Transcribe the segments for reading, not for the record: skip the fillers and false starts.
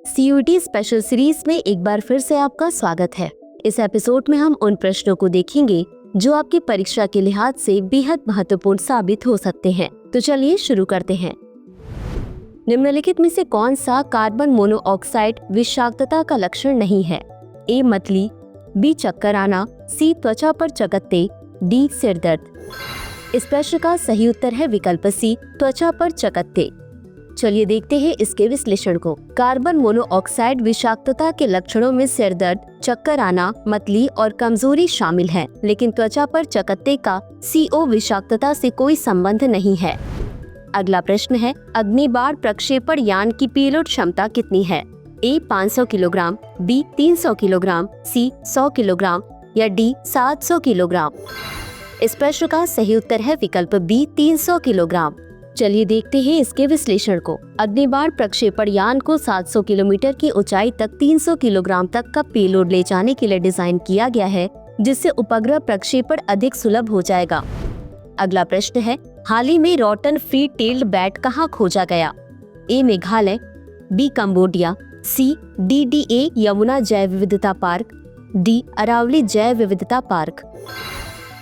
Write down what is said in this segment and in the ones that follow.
CUET special series में एक बार फिर से आपका स्वागत है। इस एपिसोड में हम उन प्रश्नों को देखेंगे जो आपकी परीक्षा के लिहाज से बेहद महत्वपूर्ण साबित हो सकते हैं। तो चलिए शुरू करते हैं। निम्नलिखित में से कौन सा कार्बन मोनोऑक्साइड विषाक्तता का लक्षण नहीं है? ए मतली, बी चक्कर आना, सी त्वचा पर चकत्ते, डी सिर दर्द। इस प्रश्न का सही उत्तर है विकल्प सी, त्वचा पर चकत्ते। चलिए देखते हैं इसके विश्लेषण को। कार्बन मोनोऑक्साइड विषाक्तता के लक्षणों में सिर दर्द, चक्कर आना, मतली और कमजोरी शामिल है, लेकिन त्वचा पर चकत्ते का CO विषाक्तता से कोई संबंध नहीं है। अगला प्रश्न है, अग्निबाण प्रक्षेपण यान की पेलोड क्षमता कितनी है? ए 500 किलोग्राम, बी 300 किलोग्राम, सी 100 किलोग्राम या डी 700 किलोग्राम। इस प्रश्न का सही उत्तर है विकल्प बी 300 किलोग्राम। चलिए देखते हैं इसके विश्लेषण को। अग्निबाण प्रक्षेपण यान को 700 किलोमीटर की ऊंचाई तक 300 किलोग्राम तक का पेलोड ले जाने के लिए डिजाइन किया गया है, जिससे उपग्रह प्रक्षेपण अधिक सुलभ हो जाएगा। अगला प्रश्न है, हाल ही में रॉटन फ्री टेल्ड बैट कहाँ खोजा गया? ए मेघालय, बी कंबोडिया, सी DDA यमुना जैव विविधता पार्क, डी अरावली जैव विविधता पार्क।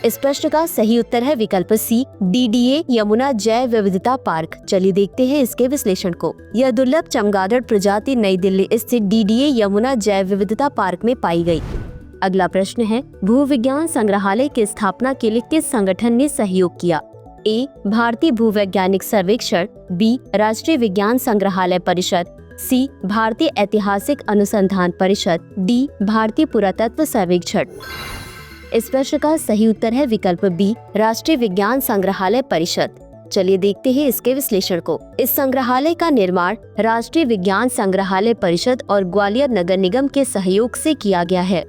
इस प्रश्न का सही उत्तर है विकल्प सी, DDA यमुना जैव विविधता पार्क। चलिए देखते हैं इसके विश्लेषण को। यह दुर्लभ चमगादड़ प्रजाति नई दिल्ली स्थित DDA यमुना जैव विविधता पार्क में पाई गई। अगला प्रश्न है, भूविज्ञान संग्रहालय की स्थापना के लिए किस संगठन ने सहयोग किया? ए भारतीय भूवैज्ञानिक सर्वेक्षण, बी राष्ट्रीय विज्ञान संग्रहालय परिषद, सी भारतीय ऐतिहासिक अनुसंधान परिषद, डी भारतीय पुरातत्व सर्वेक्षण। इस प्रश्न का सही उत्तर है विकल्प बी, राष्ट्रीय विज्ञान संग्रहालय परिषद। चलिए देखते हैं इसके विश्लेषण को। इस संग्रहालय का निर्माण राष्ट्रीय विज्ञान संग्रहालय परिषद और ग्वालियर नगर निगम के सहयोग से किया गया है।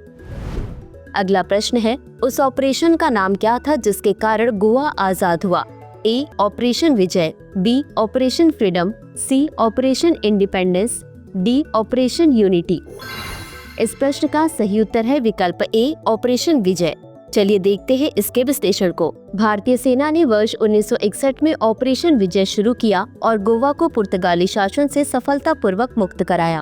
अगला प्रश्न है, उस ऑपरेशन का नाम क्या था जिसके कारण गोवा आजाद हुआ? A operation Vijay, B operation freedom, C operation independence, D operation unity. इस प्रश्न का सही उत्तर है विकल्प ए, ऑपरेशन विजय। चलिए देखते हैं इसके विश्लेषण को। भारतीय सेना ने वर्ष 1961 में ऑपरेशन विजय शुरू किया और गोवा को पुर्तगाली शासन से सफलतापूर्वक मुक्त कराया।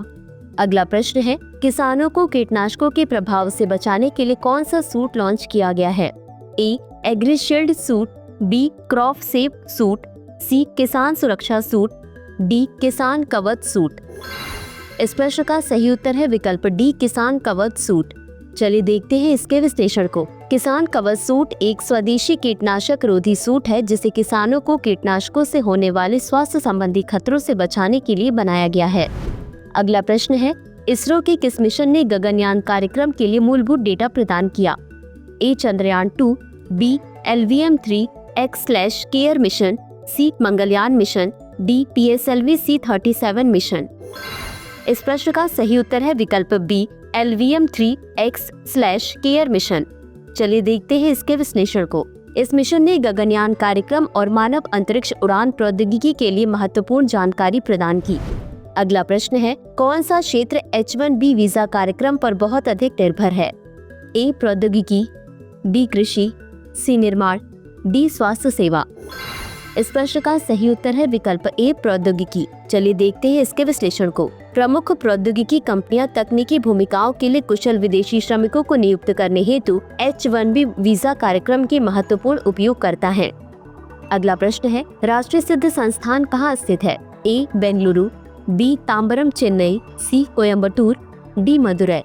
अगला प्रश्न है, किसानों को कीटनाशकों के प्रभाव से बचाने के लिए कौन सा सूट लॉन्च किया गया है? A Agrishield suite, B crop safe suite, C किसान सुरक्षा सूट, डी किसान कवच सूट। इस प्रश्न का सही उत्तर है विकल्प डी, किसान कवच सूट। चलिए देखते हैं इसके विश्लेषण को। किसान कवच सूट एक स्वदेशी कीटनाशक रोधी सूट है, जिसे किसानों को कीटनाशकों से होने वाले स्वास्थ्य संबंधी खतरों से बचाने के लिए बनाया गया है। अगला प्रश्न है, इसरो के किस मिशन ने गगनयान कार्यक्रम के लिए मूलभूत डेटा प्रदान किया? ए चंद्रयान 2, बी LVM-3 X/केयर mission, C Mangalyaan mission, D PSLV C-37 mission. इस प्रश्न का सही उत्तर है विकल्प बी, LVM-3 X/केयर मिशन। चलिए देखते हैं इसके विश्लेषण को। इस मिशन ने गगनयान कार्यक्रम और मानव अंतरिक्ष उड़ान प्रौद्योगिकी के लिए महत्वपूर्ण जानकारी प्रदान की। अगला प्रश्न है, कौन सा क्षेत्र H-1B वीजा कार्यक्रम पर बहुत अधिक निर्भर है? ए प्रौद्योगिकी, बी कृषि, सी निर्माण, डी स्वास्थ्य सेवा। इस प्रश्न का सही उत्तर है विकल्प ए, प्रौद्योगिकी। चलिए देखते हैं इसके विश्लेषण को। प्रमुख प्रौद्योगिकी कंपनियां तकनीकी भूमिकाओं के लिए कुशल विदेशी श्रमिकों को नियुक्त करने हेतु H-1B वीजा कार्यक्रम के महत्वपूर्ण उपयोग करता है। अगला प्रश्न है, राष्ट्रीय सिद्ध संस्थान कहाँ स्थित है? ए बेंगलुरु, बी तांबरम चेन्नई, सी कोयम्बटूर, डी मदुरै।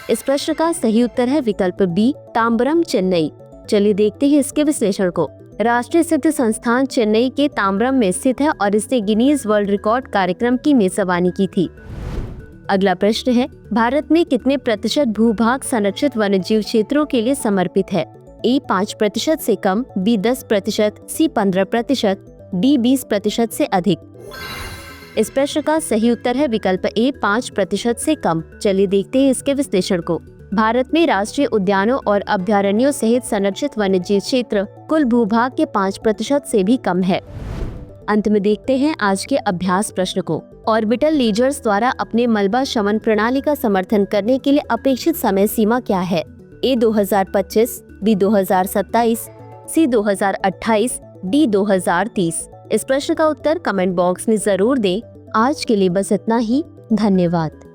इस प्रश्न का सही उत्तर है विकल्प बी, तांबरम चेन्नई। चलिए देखते हैं इसके विश्लेषण को। राष्ट्रीय सिद्ध संस्थान चेन्नई के तांबरम में स्थित है और इसने गिनीज वर्ल्ड रिकॉर्ड कार्यक्रम की मेजबानी की थी। अगला प्रश्न है, भारत में कितने प्रतिशत भूभाग संरक्षित वन्यजीव क्षेत्रों के लिए समर्पित है? ए 5% से कम, बी 10%, सी 15%, डी 20% से अधिक। इस प्रश्न का सही उत्तर है विकल्प ए, 5% से कम। चलिए देखते हैं इसके विश्लेषण को। भारत में राष्ट्रीय उद्यानों और अभयारण्यों सहित संरक्षित वन्यजीव क्षेत्र कुल भूभाग के 5% से भी कम है। अंत में देखते हैं आज के अभ्यास प्रश्न को। ऑर्बिटल लीजर्स द्वारा अपने मलबा शमन प्रणाली का समर्थन करने के लिए अपेक्षित समय सीमा क्या है? ए 2025, बी 2027, सी 2028, डी 2030। इस प्रश्न का उत्तर कमेंट बॉक्स में जरूर दें आज के लिए बस इतना ही। धन्यवाद।